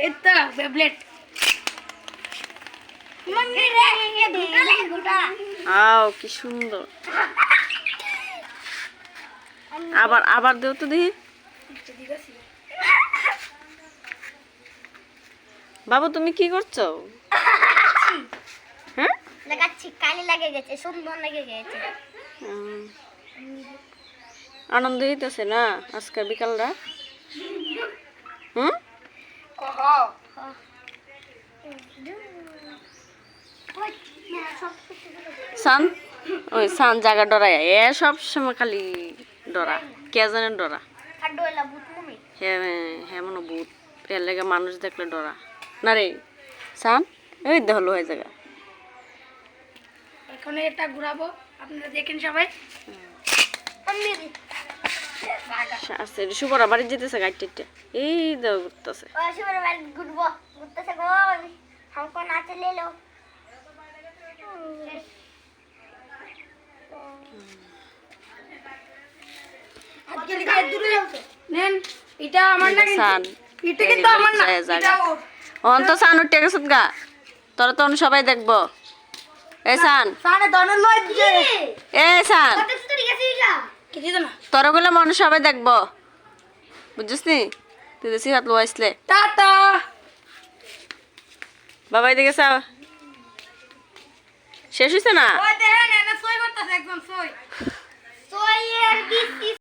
এটা বেবলেট আও কি সুন্দর। আবার আবার দেও তো দেখি। বাবু তুমি কি করছো? হ্যাঁ লাগাচ্ছি, কালি লাগে গেছে, সুন্দর লেগে গেছে। আনন্দ হইতেছে না আজকের বিকালটা? হুম সান ওই সান জায়গা ডরায় এ সব সময় খালি ডরা কে জানে ডরা। হ্যাঁ হ্যাঁ মনে ভূত এর লেগে মানুষ দেখলে ডরা না রে সান। ওই দেখলো হয়ে জায়গা এখন এটা ঘুরাবো, আপনারা দেখেন সবাই। আচ্ছা শুভরা বাড়ি যেতেছে গাড়িটা এই দেওয়া ঘুরতেছে। নেন, এটা আমার না, সান এটা কিন্তু আমার না, এটা ওর। অন তো সান উঠে গেছত গা তোরা তো সবাই দেখবো। এ সান সানে দনের লয় যে এ সান কি দিত না। তোরা গুলো মানুষ সবাই দেখবো বুঝছিস নি তুই দেশি হাত লোয়াইসলে টাটা। বাবাই দেখে চা শেষ হয়েছে না? ওই দেখেন, এনে সই করতেছে একদম সই।